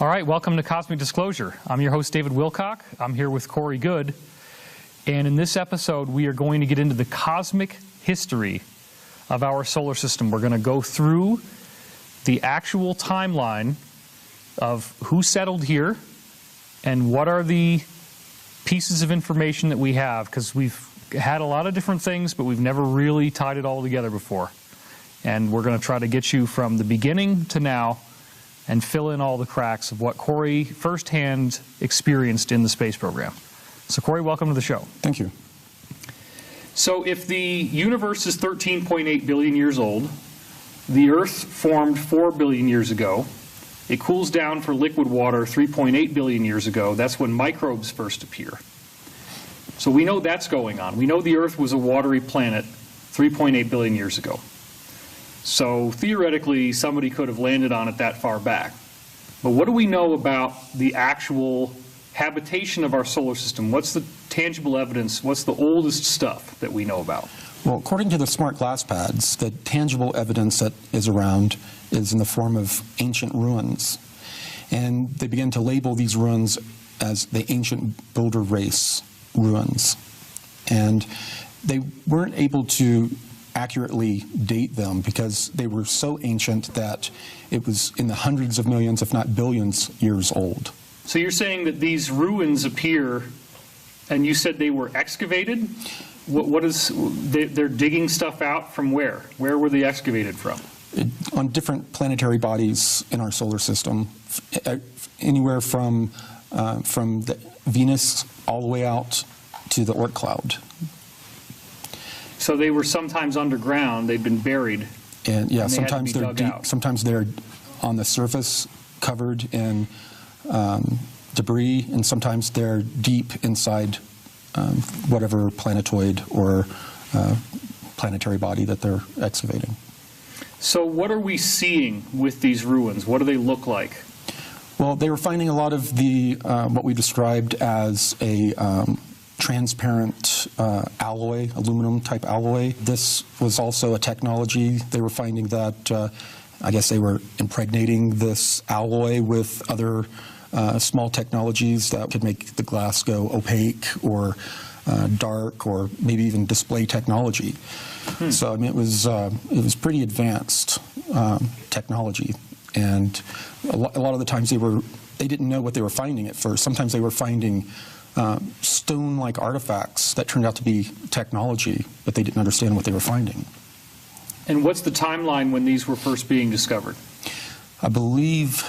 All right, welcome to Cosmic Disclosure. I'm your host, David Wilcock. I'm here with Corey Goode. And in this episode, we are going to get into the cosmic history of our solar system. We're going to go through the actual timeline of who settled here and what are the pieces of information that we have, because we've had a lot of different things, but we've never really tied it all together before. And we're going to try to get you from the beginning to now and fill in all the cracks of what Corey firsthand experienced in the space program. So Corey, welcome to the show. Thank you. So if the universe is 13.8 billion years old, the Earth formed 4 billion years ago, it cools down for liquid water 3.8 billion years ago, that's when microbes first appear. So we know that's going on. We know the Earth was a watery planet 3.8 billion years ago. So theoretically, somebody could have landed on it that far back. But what do we know about the actual habitation of our solar system? What's the tangible evidence? What's the oldest stuff that we know about? Well, according to the smart glass pads, the tangible evidence that is around is in the form of ancient ruins. And they begin to label these ruins as the ancient builder race ruins. And they weren't able to accurately date them because they were so ancient that it was in the hundreds of millions, if not billions, years old. So you're saying that these ruins appear, and you said they were excavated? They're digging stuff out from where? Where were they excavated from? On different planetary bodies in our solar system, anywhere from the Venus all the way out to the Oort cloud. So they were sometimes underground, they'd been buried. And yeah, and sometimes they're deep, out. sometimes they're on the surface covered in debris, and sometimes they're deep inside whatever planetoid or planetary body that they're excavating. So what are we seeing with these ruins? What do they look like? Well, they were finding a lot of the what we described as a transparent alloy, aluminum type alloy. This was also a technology. They were finding that, I guess they were impregnating this alloy with other small technologies that could make the glass go opaque or dark, or maybe even display technology. So I mean, it was pretty advanced technology, and a lot of the times they didn't know what they were finding at first. Sometimes they were finding stone-like artifacts that turned out to be technology, but they didn't understand what they were finding. And what's the timeline when these were first being discovered? I believe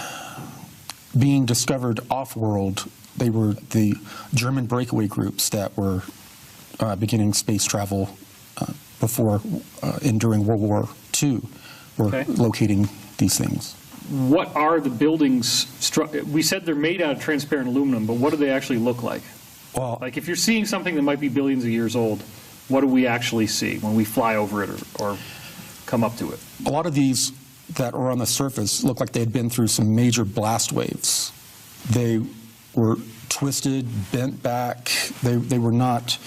being discovered off-world, they were the German breakaway groups that were beginning space travel before and during World War II were locating these things. What are the buildings? We said they're made out of transparent aluminum, but what do they actually look like? Well, like if you're seeing something that might be billions of years old, what do we actually see when we fly over it or come up to it? A lot of these that are on the surface look like they had been through some major blast waves. They were twisted, bent back. They were not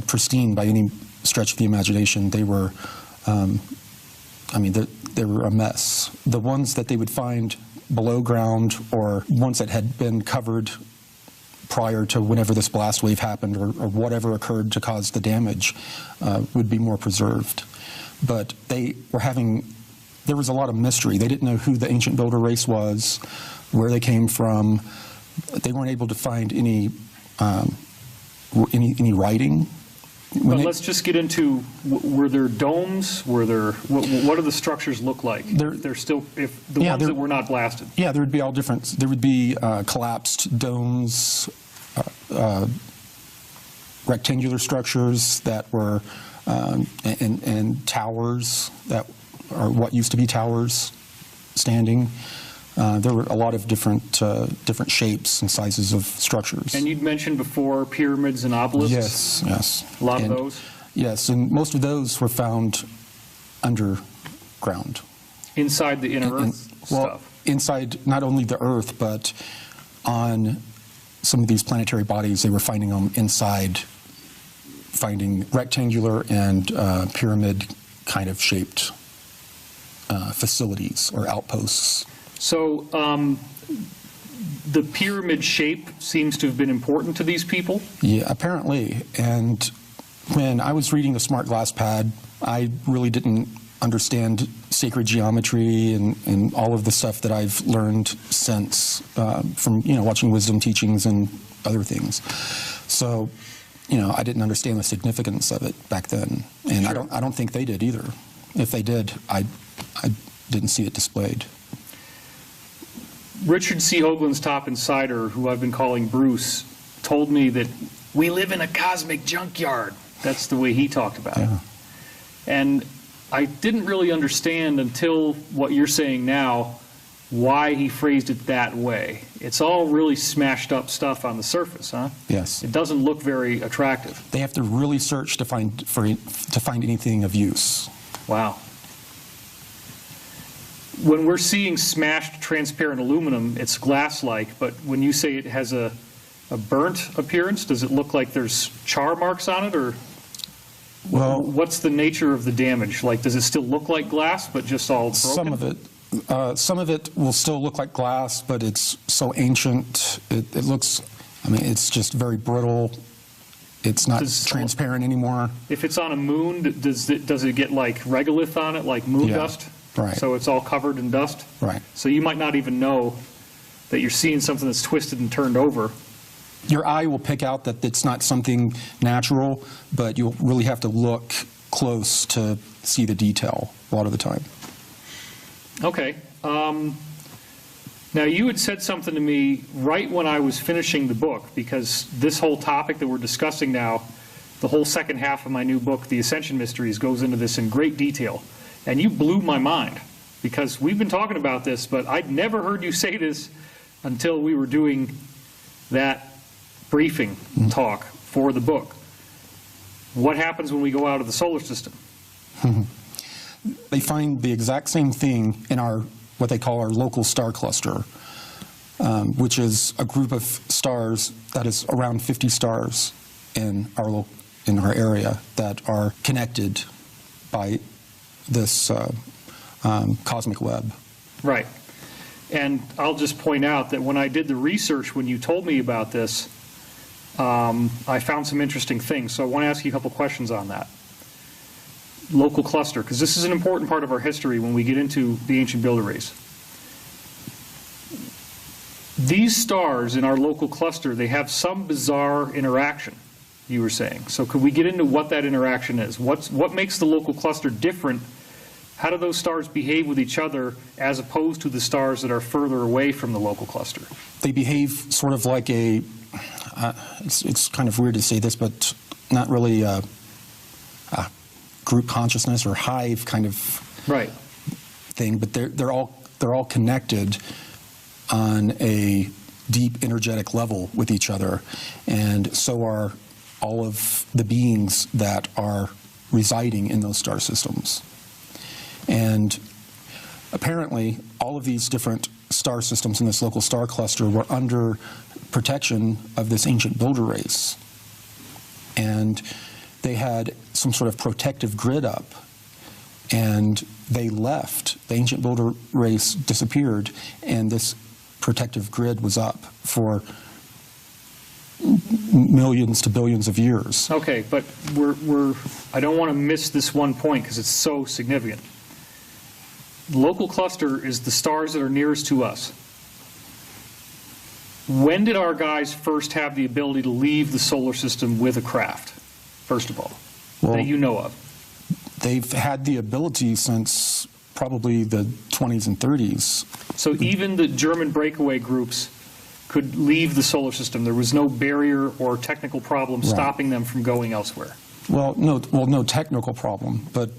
pristine by any stretch of the imagination. They were, I mean, they were a mess. The ones that they would find below ground, or ones that had been covered prior to whenever this blast wave happened, or whatever occurred to cause the damage, would be more preserved. But they were there was a lot of mystery. They didn't know who the ancient builder race was, where they came from. They weren't able to find any writing. But let's just get into, were there domes? Were there, what do the structures look like? They're still, if the ones that were not blasted. Yeah, there would be all different. There would be collapsed domes, rectangular structures that were, and towers that are what used to be towers standing. There were a lot of different shapes and sizes of structures. And you'd mentioned before pyramids and obelisks? Yes, yes. A lot of those? Yes, and most of those were found underground. Inside the inner Earth stuff? Well, inside not only the Earth, but on some of these planetary bodies, they were finding them inside, finding rectangular and pyramid kind of shaped facilities or outposts. So the pyramid shape seems to have been important to these people? Yeah, apparently. And when I was reading the Smart Glass Pad, I really didn't understand sacred geometry and all of the stuff that I've learned since from watching wisdom teachings and other things. So I didn't understand the significance of it back then, and Sure. I don't think they did either. If they did, I didn't see it displayed. Richard C. Hoagland's top insider, who I've been calling Bruce, told me that we live in a cosmic junkyard. That's the way he talked about it. And I didn't really understand until what you're saying now why he phrased it that way. It's all really smashed up stuff on the surface, huh? Yes. It doesn't look very attractive. They have to really search to find anything of use. Wow. When we're seeing smashed transparent aluminum, it's glass-like, but when you say it has a burnt appearance, does it look like there's char marks on it, or Well, what's the nature of the damage? Like, does it still look like glass, but just all broken? some of it will still look like glass, but it's so ancient. It looks, it's just very brittle. It's not transparent anymore. If it's on a moon, does it get like regolith on it, like moon dust? Right. So it's all covered in dust? Right. So you might not even know that you're seeing something that's twisted and turned over. Your eye will pick out that it's not something natural, but you'll really have to look close to see the detail a lot of the time. Okay. Now, you had said something to me right when I was finishing the book, because this whole topic that we're discussing now, the whole second half of my new book, The Ascension Mysteries, goes into this in great detail. And you blew my mind, because we've been talking about this, but I'd never heard you say this until we were doing that briefing talk for the book. What happens when we go out of the solar system? They find the exact same thing in what they call our local star cluster, which is a group of stars that is around 50 stars in our area that are connected by this cosmic web. Right. And I'll just point out that when I did the research, when you told me about this, I found some interesting things. So I want to ask you a couple questions on that. Local cluster, because this is an important part of our history when we get into the ancient builder race. These stars in our local cluster, they have some bizarre interaction, you were saying. So could we get into what that interaction is? What makes the local cluster different? How do those stars behave with each other as opposed to the stars that are further away from the local cluster? They behave sort of like it's kind of weird to say this, but not really a group consciousness or hive kind of thing, but they're all connected on a deep energetic level with each other, and so are all of the beings that are residing in those star systems. And apparently all of these different star systems in this local star cluster were under protection of this ancient builder race, and they had some sort of protective grid up, and they left. The ancient builder race disappeared, and this protective grid was up for millions to billions of years. Okay, but I don't want to miss this one point because it's so significant. Local cluster is the stars that are nearest to us. When did our guys first have the ability to leave the solar system with a craft, first of all, that you know of? They've had the ability since probably the 20s and 30s. So even the German breakaway groups could leave the solar system. There was no barrier or technical problem stopping them from going elsewhere. Well, no technical problem, but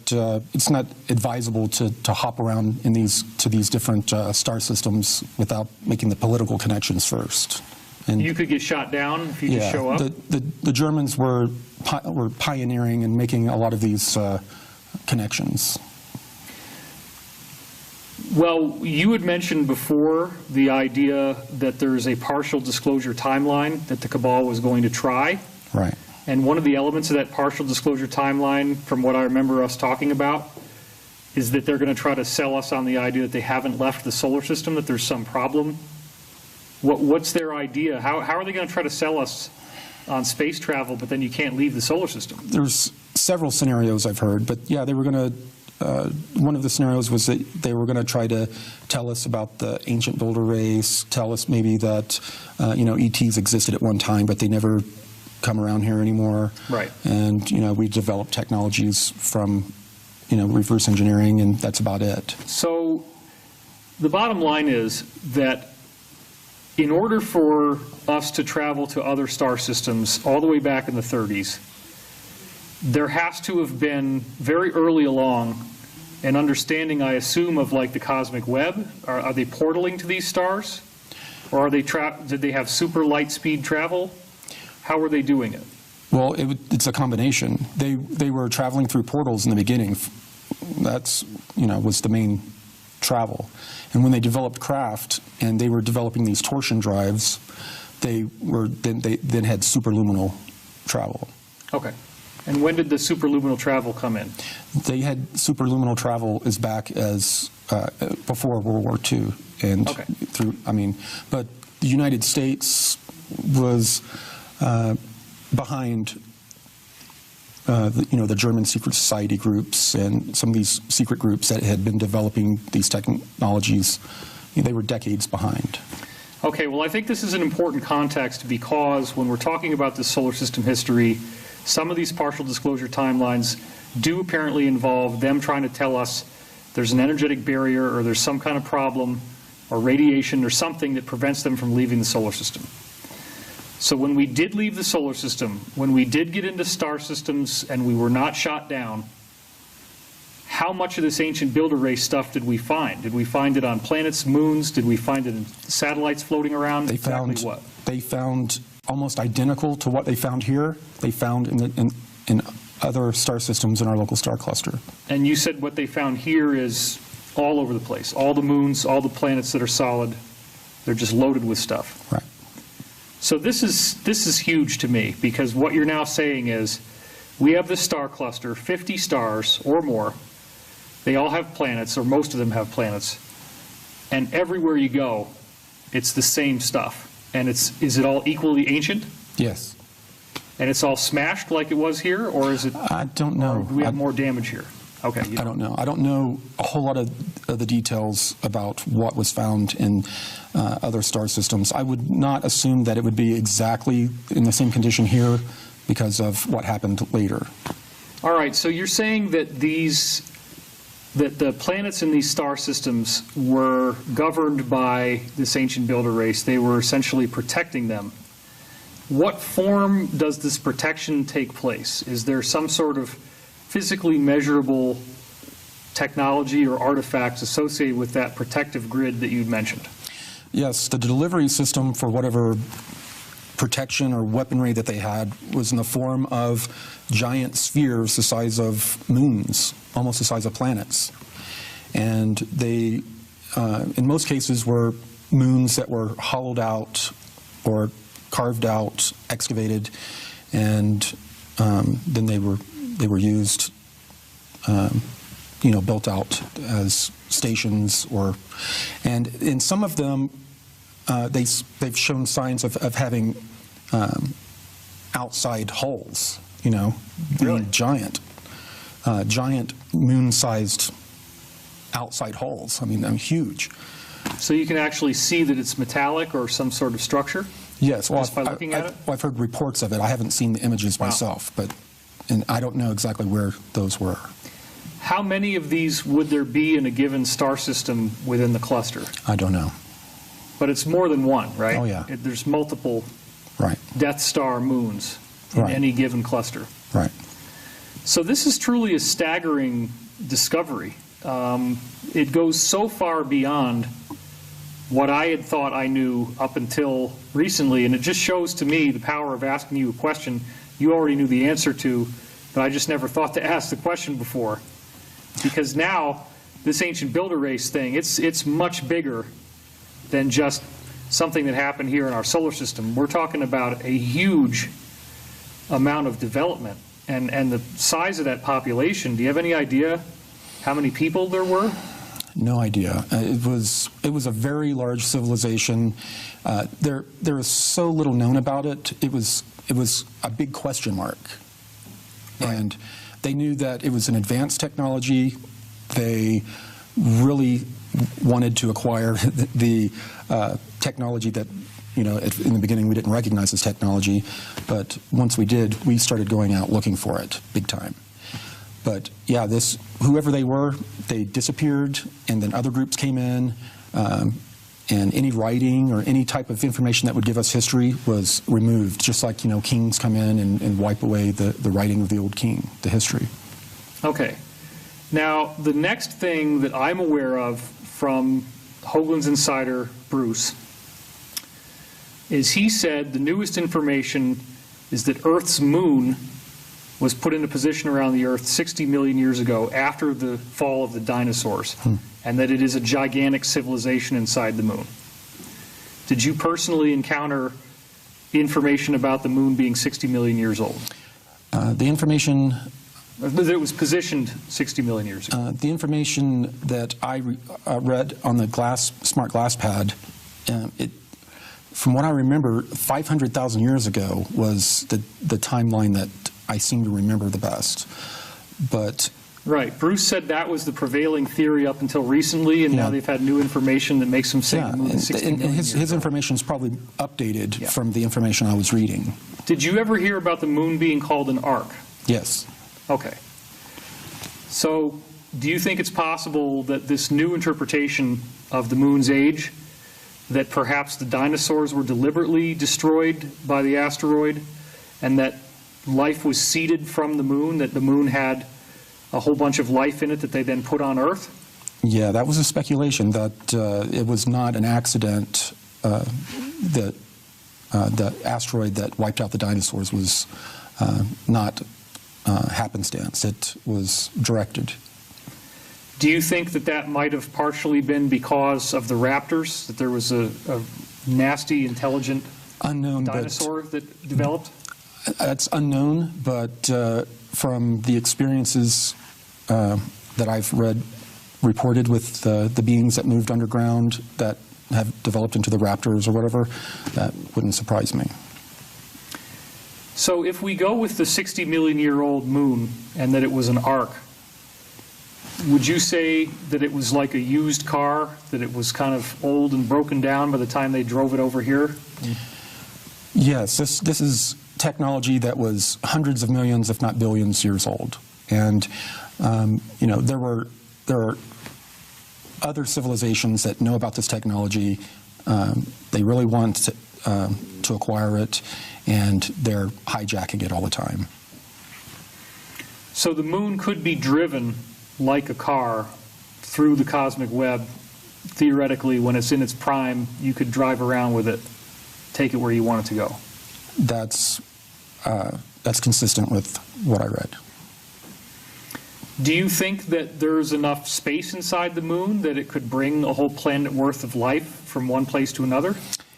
it's not advisable to hop around to these different star systems without making the political connections first. And you could get shot down if you just show up? The Germans were pioneering and making a lot of these connections. Well, you had mentioned before the idea that there's a partial disclosure timeline that the Cabal was going to try. Right. And one of the elements of that partial disclosure timeline, from what I remember us talking about, is that they're going to try to sell us on the idea that they haven't left the solar system, that there's some problem? What's their idea? How are they going to try to sell us on space travel, but then you can't leave the solar system? There's several scenarios I've heard, but yeah, they were going to, one of the scenarios was that they were going to try to tell us about the ancient builder race, tell us maybe that, ETs existed at one time, but they never come around here anymore. Right. And, we developed technologies from, reverse engineering, and that's about it. So the bottom line is that in order for us to travel to other star systems all the way back in the 30s, there has to have been very early along an understanding, I assume, of like the cosmic web. Are they portaling to these stars? Or did they have super light speed travel? How were they doing it? Well, it's a combination. They were traveling through portals in the beginning. That's, was the main travel. And when they developed craft and they were developing these torsion drives, they then had superluminal travel. Okay. And when did the superluminal travel come in? They had superluminal travel as back as before World War II, and okay. But the United States was behind the German secret society groups and some of these secret groups that had been developing these technologies. They were decades behind. Okay, well, I think this is an important context because when we're talking about the solar system history, some of these partial disclosure timelines do apparently involve them trying to tell us there's an energetic barrier or there's some kind of problem or radiation or something that prevents them from leaving the solar system. So when we did leave the solar system, when we did get into star systems and we were not shot down, how much of this ancient builder race stuff did we find? Did we find it on planets, moons? Did we find it in satellites floating around? They found almost identical to what they found here. They found in other star systems in our local star cluster. And you said what they found here is all over the place. All the moons, all the planets that are solid, they're just loaded with stuff. Right. So this is huge to me because what you're now saying is we have this star cluster, 50 stars or more. They all have planets, or most of them have planets. And everywhere you go, it's the same stuff. And is it all equally ancient? Yes. And it's all smashed like it was here, or is it? I don't know. Do we have more damage here? Okay. I don't know. I don't know a whole lot of the details about what was found in other star systems. I would not assume that it would be exactly in the same condition here because of what happened later. All right. So you're saying that the planets in these star systems were governed by this ancient builder race. They were essentially protecting them. What form does this protection take place? Is there some sort of physically measurable technology or artifacts associated with that protective grid that you mentioned? Yes, the delivery system for whatever protection or weaponry that they had was in the form of giant spheres the size of moons, almost the size of planets. And they, in most cases, were moons that were hollowed out or carved out, excavated, and then they were used, built out as stations, and in some of them, they've shown signs of having outside hulls, being really? giant moon-sized outside hulls. I mean, they're huge. So you can actually see that it's metallic or some sort of structure? Yes, well, just by looking at it? I've heard reports of it. I haven't seen the images myself, and I don't know exactly where those were. How many of these would there be in a given star system within the cluster? I don't know. But it's more than one, right? Oh, yeah. There's multiple Right. Death Star moons in Right. any given cluster. Right. So this is truly a staggering discovery. It goes so far beyond what I had thought I knew up until recently, and it just shows to me the power of asking you a question you already knew the answer to, but I just never thought to ask the question before. Because now, this ancient builder race thing, it's much bigger than just something that happened here in our solar system. We're talking about a huge amount of development and the size of that population. Do you have any idea how many people there were? No idea. It was a very large civilization. There is so little known about it. It was a big question mark. Right. And they knew that it was an advanced technology. They really wanted to acquire the technology that, in the beginning we didn't recognize as technology, but once we did, we started going out looking for it big time. But yeah, whoever they were, they disappeared, and then other groups came in, and any writing or any type of information that would give us history was removed, just like, kings come in and wipe away the writing of the old king, the history. Okay. Now, the next thing that I'm aware of from Hoagland's insider, Bruce, is he said the newest information is that Earth's moon was put into position around the Earth 60 million years ago after the fall of the dinosaurs, and that it is a gigantic civilization inside the moon. Did you personally encounter information about the moon being 60 million years old? The information... That it was positioned 60 million years ago. The information that I read on the smart glass pad, from what I remember, 500,000 years ago was the timeline that I seem to remember the best. But right. Bruce said that was the prevailing theory up until recently, and now they've had new information that makes them say the moon is 60 million years his information is probably updated from the information I was reading. Did you ever hear about the moon being called an arc? Yes. Okay. So do you think it's possible that this new interpretation of the moon's age, that perhaps the dinosaurs were deliberately destroyed by the asteroid, and that life was seeded from the moon, that the moon had a whole bunch of life in it that they then put on Earth? Yeah, that was a speculation, that it was not an accident, that the asteroid that wiped out the dinosaurs was not happenstance. It was directed. Do you think that that might have partially been because of the raptors, that there was a nasty, intelligent dinosaur that developed? That's unknown, but from the experiences that I've reported with the beings that moved underground that have developed into the raptors or whatever, that wouldn't surprise me. So if we go with the 60 million year old moon and that it was an arc, would you say that it was like a used car, that it was kind of old and broken down by the time they drove it over here? Yes, this is technology that was hundreds of millions, if not billions, years old. And there are other civilizations that know about this technology. They really want to acquire it, and they're hijacking it all the time. So the moon could be driven like a car through the cosmic web. Theoretically, when it's in its prime, you could drive around with it, take it where you want it to go. That's consistent with what I read. Do you think that there's enough space inside the moon that it could bring a whole planet worth of life from one place to another?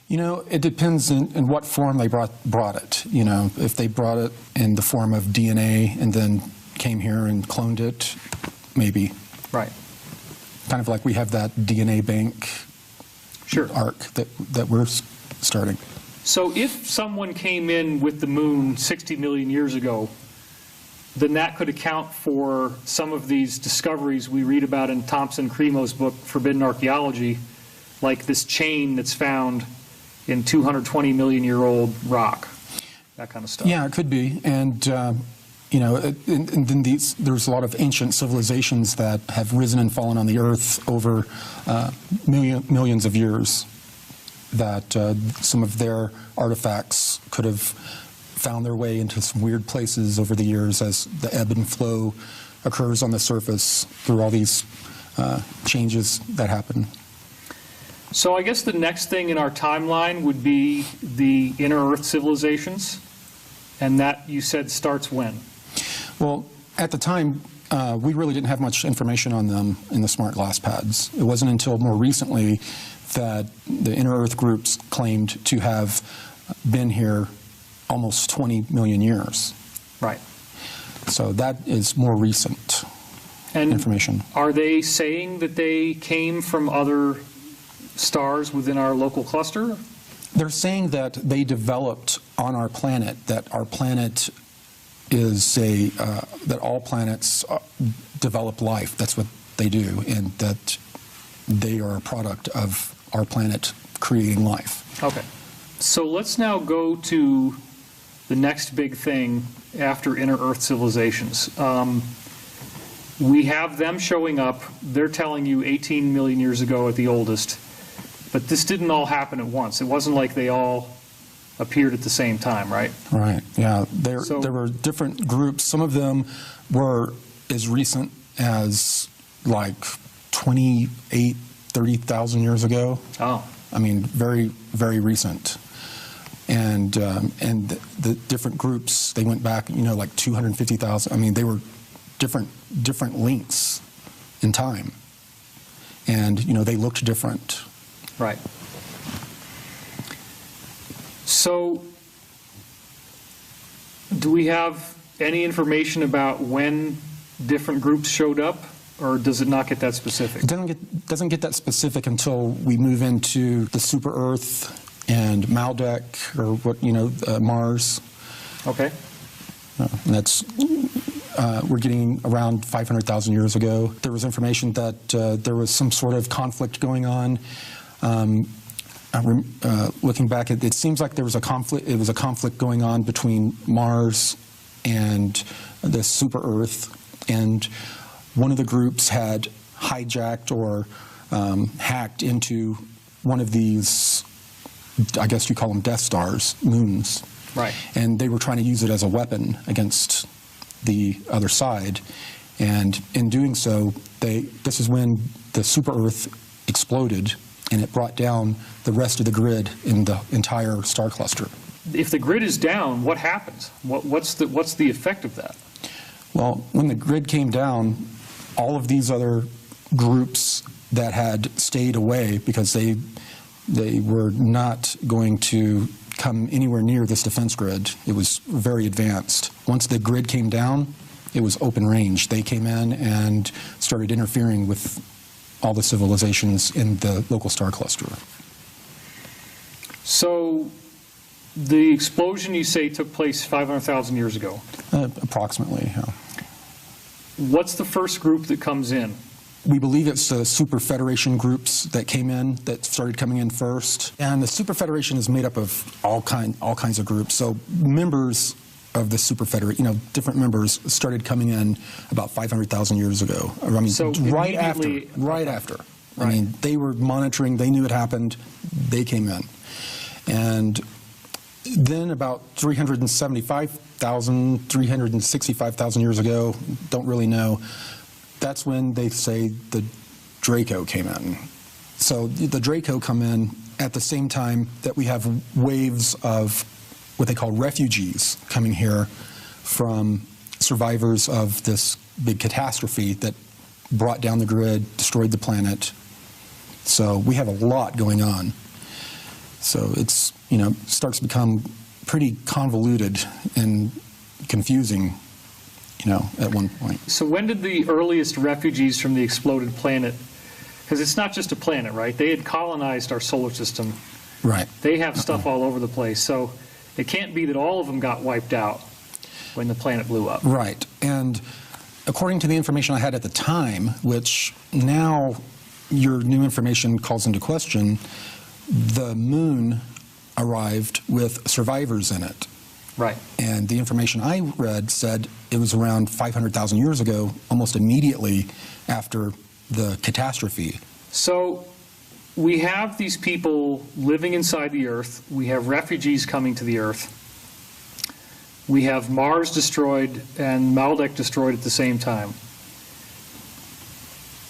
It depends in what form they brought it. If they brought it in the form of DNA and then came here and cloned it, maybe. Right. Kind of like we have that DNA bank arc that we're starting. So if someone came in with the moon 60 million years ago, then that could account for some of these discoveries we read about in Thompson Cremo's book, Forbidden Archaeology, like this chain that's found in 220 million year old rock, that kind of stuff. Yeah, it could be. And, and then there's a lot of ancient civilizations that have risen and fallen on the earth over millions of years, that some of their artifacts could have found their way into some weird places over the years as the ebb and flow occurs on the surface through all these changes that happen. So I guess the next thing in our timeline would be the inner Earth civilizations, and that, you said, starts when? Well, at the time, we really didn't have much information on them in the smart glass pads. It wasn't until more recently that the inner Earth groups claimed to have been here almost 20 million years. Right. So that is more recent. information. Are they saying that they came from other stars within our local cluster? They're saying that they developed on our planet, that our planet is that all planets develop life. That's what they do, and that they are a product of our planet creating life. Okay. So let's now go to the next big thing after inner Earth civilizations. We have them showing up. They're telling you 18 million years ago at the oldest. But this didn't all happen at once. It wasn't like they all appeared at the same time, right? Right, yeah. There were different groups. Some of them were as recent as like 28, 30,000 years ago. Oh. I mean, very, very recent. And the different groups, they went back, like 250,000. I mean, they were different lengths in time. And, they looked different. Right. So, do we have any information about when different groups showed up, or does it not get that specific? It doesn't get that specific until we move into the super Earth and Maldek, or Mars. Okay. And that's we're getting around 500,000 years ago. There was information that there was some sort of conflict going on. Looking back, it seems like there was a conflict. It was a conflict going on between Mars and the super Earth, and one of the groups had hijacked or hacked into one of these, I guess you call them Death Stars, moons. Right. And they were trying to use it as a weapon against the other side. And in doing so, this is when the super Earth exploded, and it brought down the rest of the grid in the entire star cluster. If the grid is down, what happens? What's the effect of that? Well, when the grid came down, all of these other groups that had stayed away because they were not going to come anywhere near this defense grid. It was very advanced. Once the grid came down, it was open range. They came in and started interfering with all the civilizations in the local star cluster. So the explosion, you say, took place 500,000 years ago? Approximately, yeah. What's the first group that comes in? We believe it's the Super Federation groups that came in, that started coming in first. And the Super Federation is made up of all kinds of groups. So members of the Super Federation, different members started coming in about 500,000 years ago. I mean, so right after. Right. I mean, they were monitoring, they knew it happened, they came in. And then about 375,000, 365,000 years ago, don't really know, that's when they say the Draco came in. So the Draco come in at the same time that we have waves of what they call refugees coming here from survivors of this big catastrophe that brought down the grid, destroyed the planet. So we have a lot going on. So it's, starts to become pretty convoluted and confusing, at one point. So when did the earliest refugees from the exploded planet, because it's not just a planet, right? They had colonized our solar system. Right. They have stuff all over the place. So it can't be that all of them got wiped out when the planet blew up. Right. And according to the information I had at the time, which now your new information calls into question, the moon arrived with survivors in it. Right. And the information I read said it was around 500,000 years ago, almost immediately after the catastrophe. So we have these people living inside the Earth. We have refugees coming to the Earth. We have Mars destroyed and Maldek destroyed at the same time.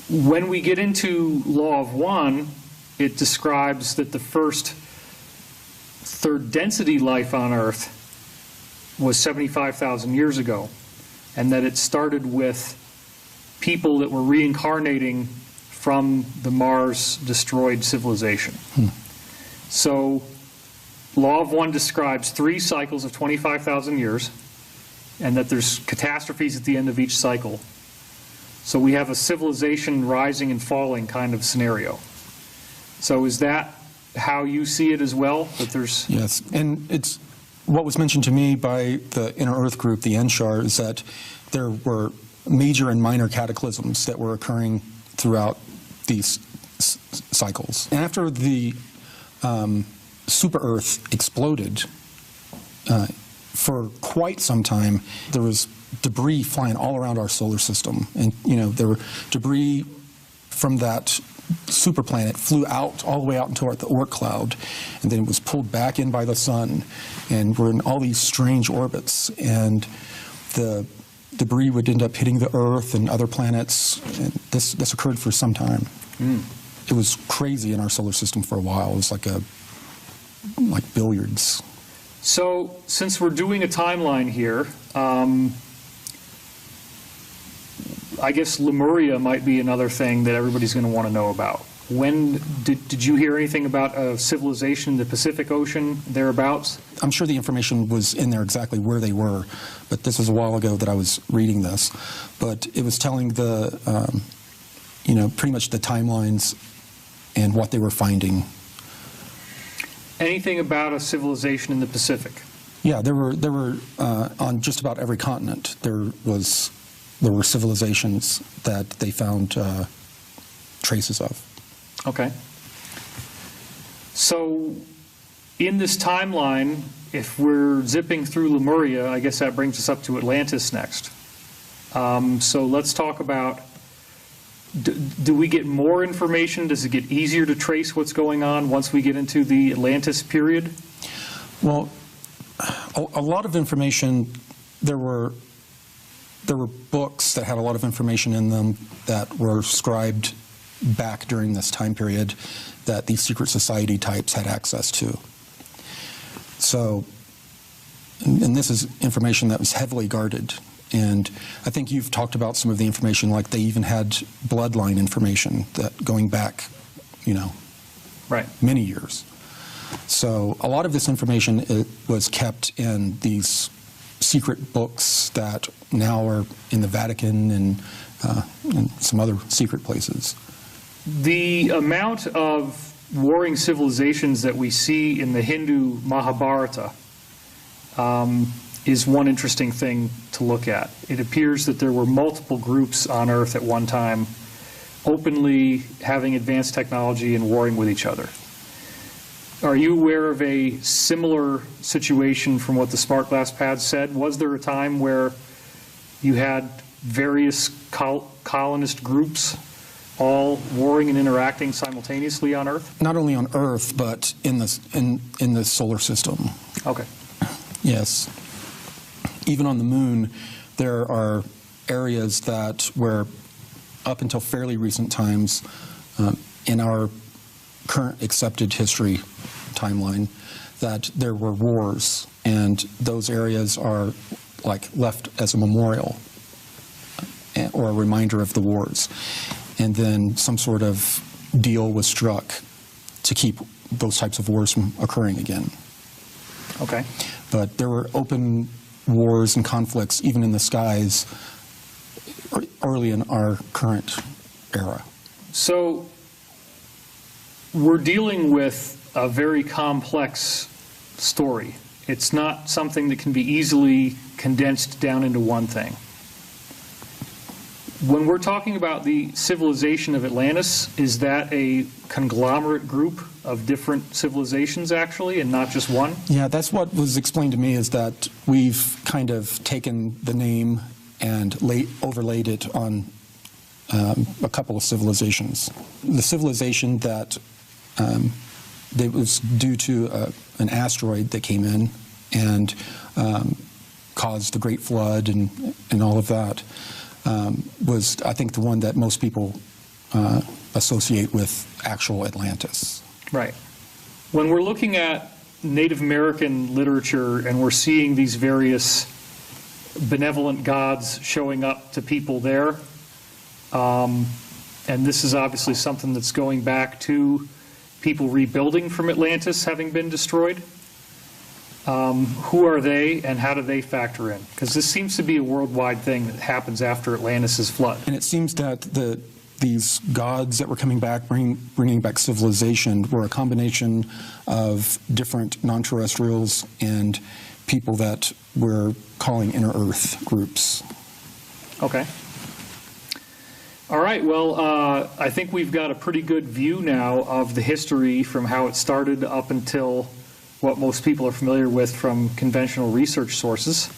When we get into Law of One, it describes that the first third density life on Earth was 75,000 years ago, and that it started with people that were reincarnating from the Mars destroyed civilization. So Law of One describes 3 cycles of 25,000 years, and that there's catastrophes at the end of each cycle. So we have a civilization rising and falling kind of scenario. So is that how you see it as well? That there's Yes, and it's what was mentioned to me by the Inner Earth group, the NSHAR, is that there were major and minor cataclysms that were occurring throughout these cycles. And after the super Earth exploded, for quite some time, there was debris flying all around our solar system. And, you know, there were debris from that super planet flew out all the way out into the Oort cloud, and then it was pulled back in by the sun, and we're in all these strange orbits, and the debris would end up hitting the Earth and other planets. And this occurred for some time. It was crazy in our solar system for a while. It was like billiards. So, since we're doing a timeline here, I guess Lemuria might be another thing that everybody's going to want to know about. When did you hear anything about a civilization in the Pacific Ocean, thereabouts? I'm sure the information was in there exactly where they were, but this was a while ago that I was reading this. But it was telling the, you know, pretty much the timelines and what they were finding. Anything about a civilization in the Pacific? Yeah, there were on just about every continent. There were civilizations that they found traces of. Okay. So, in this timeline, if we're zipping through Lemuria, I guess that brings us up to Atlantis next. So let's talk about, do we get more information? Does it get easier to trace what's going on once we get into the Atlantis period? Well, a lot of information, there were books that had a lot of information in them that were scribed back during this time period that these secret society types had access to. So, and this is information that was heavily guarded. And I think you've talked about some of the information, like they even had bloodline information that going back, you know, right, many years. So a lot of this information, it was kept in these secret books that now are in the Vatican and some other secret places. The amount of warring civilizations that we see in the Hindu Mahabharata is one interesting thing to look at. It appears that there were multiple groups on Earth at one time openly having advanced technology and warring with each other. Are you aware of a similar situation from what the smart glass pad said? Was there a time where you had various colonist groups all warring and interacting simultaneously on Earth? Not only on Earth, but in the solar system. Okay. Yes. Even on the moon, there are areas that where, up until fairly recent times, in our current accepted history timeline, that there were wars, and those areas are like left as a memorial or a reminder of the wars. And then some sort of deal was struck to keep those types of wars from occurring again. Okay. But there were open wars and conflicts even in the skies early in our current era. So we're dealing with a very complex story. It's not something that can be easily condensed down into one thing. When we're talking about the civilization of Atlantis, is that a conglomerate group of different civilizations actually, and not just one? Yeah, that's what was explained to me, is that we've kind of taken the name and overlaid it on a couple of civilizations. The civilization that was due to an asteroid that came in and caused the Great Flood and all of that, was, I think, the one that most people associate with actual Atlantis. Right. When we're looking at Native American literature and we're seeing these various benevolent gods showing up to people there, and this is obviously something that's going back to people rebuilding from Atlantis having been destroyed, Who are they, and how do they factor in? Because this seems to be a worldwide thing that happens after Atlantis' flood. And it seems that these gods that were coming back, bringing back civilization, were a combination of different non-terrestrials and people that we're calling inner Earth groups. Okay. All right, well, I think we've got a pretty good view now of the history from how it started up until what most people are familiar with from conventional research sources.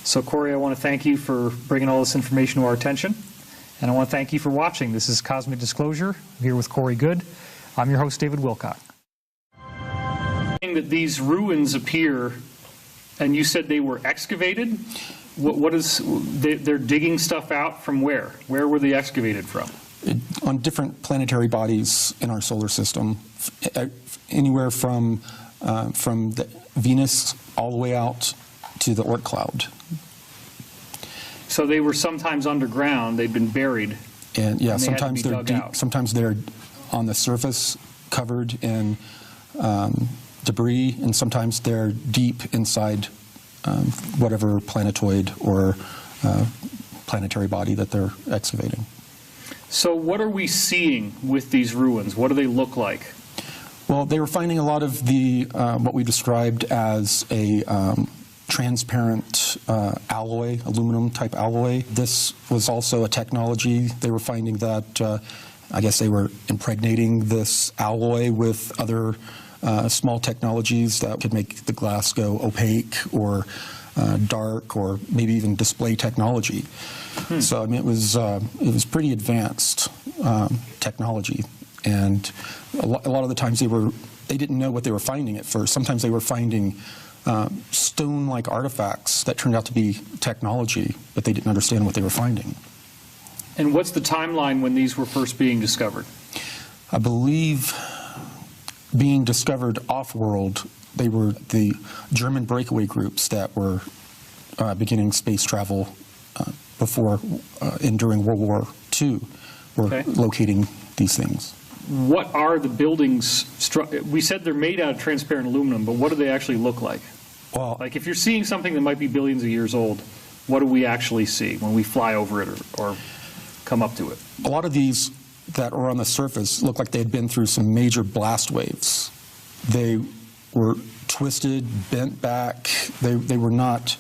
So, Corey, I want to thank you for bringing all this information to our attention, and I want to thank you for watching. This is Cosmic Disclosure. I'm here with Corey Goode. I'm your host, David Wilcock. That these ruins appear, and you said they were excavated? What is, they're digging stuff out from where? Where were they excavated from? On different planetary bodies in our solar system, anywhere from the Venus all the way out to the Oort cloud. So they were sometimes underground, they'd been buried. And yeah, and sometimes they're deep, out. sometimes they're on the surface covered in debris, and sometimes they're deep inside whatever planetoid or planetary body that they're excavating. So what are we seeing with these ruins? What do they look like? Well, they were finding a lot of the what we described as a transparent alloy, aluminum type alloy. This was also a technology. They were finding that, I guess they were impregnating this alloy with other small technologies that could make the glass go opaque or dark, or maybe even display technology. So I mean, it was pretty advanced technology, and a lot of the times they didn't know what they were finding at first. Sometimes they were finding stone-like artifacts that turned out to be technology, but they didn't understand what they were finding. And what's the timeline when these were first being discovered? I believe being discovered off-world, they were the German breakaway groups that were beginning space travel before and during World War II were locating these things. What are the buildings? We said they're made out of transparent aluminum, but what do they actually look like? Well, like if you're seeing something that might be billions of years old, what do we actually see when we fly over it or come up to it? A lot of these that are on the surface look like they had been through some major blast waves. They were twisted, bent back. They were not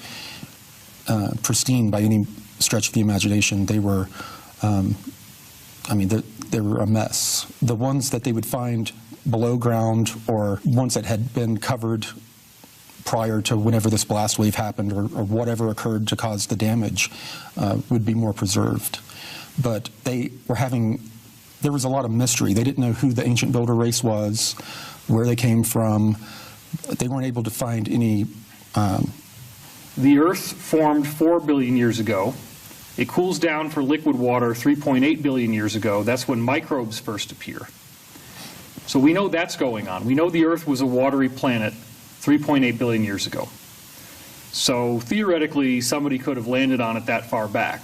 pristine by any stretch of the imagination. They were, I mean, they were a mess. The ones that they would find below ground, or ones that had been covered prior to whenever this blast wave happened, or whatever occurred to cause the damage, would be more preserved. But they were there was a lot of mystery. They didn't know who the ancient builder race was, where they came from. They weren't able to find any... The Earth formed 4 billion years ago. It cools down for liquid water 3.8 billion years ago. That's when microbes first appear. So we know that's going on. We know the Earth was a watery planet 3.8 billion years ago. So theoretically, somebody could have landed on it that far back.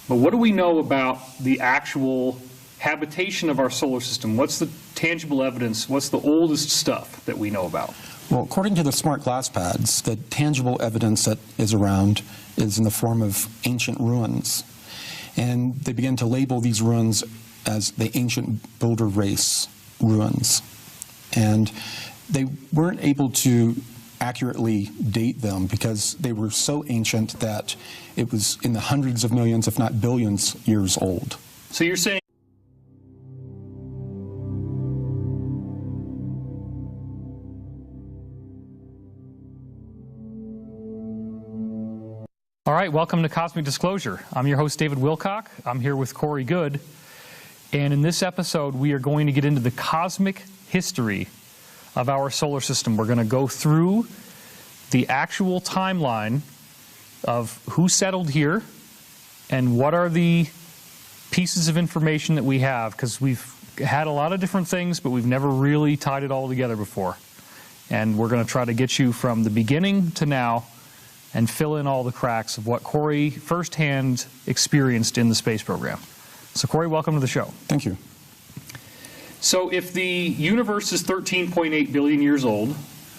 But what do we know about the actual habitation of our solar system? What's the tangible evidence? What's the oldest stuff that we know about? Well, according to the smart glass pads, the tangible evidence that is around is in the form of ancient ruins. And they began to label these ruins as the ancient builder race ruins. And they weren't able to accurately date them because they were so ancient that it was in the hundreds of millions, if not billions, years old. So you're saying All right, welcome to Cosmic Disclosure. I'm your host, David Wilcock. I'm here with Corey Goode. And in this episode, we are going to get into the cosmic history of our solar system. We're going to go through the actual timeline of who settled here and what are the pieces of information that we have, because we've had a lot of different things, but we've never really tied it all together before. And we're going to try to get you from the beginning to now and fill in all the cracks of what Corey firsthand experienced in the space program. So Corey, welcome to the show. Thank you. So if the universe is 13.8 billion years old,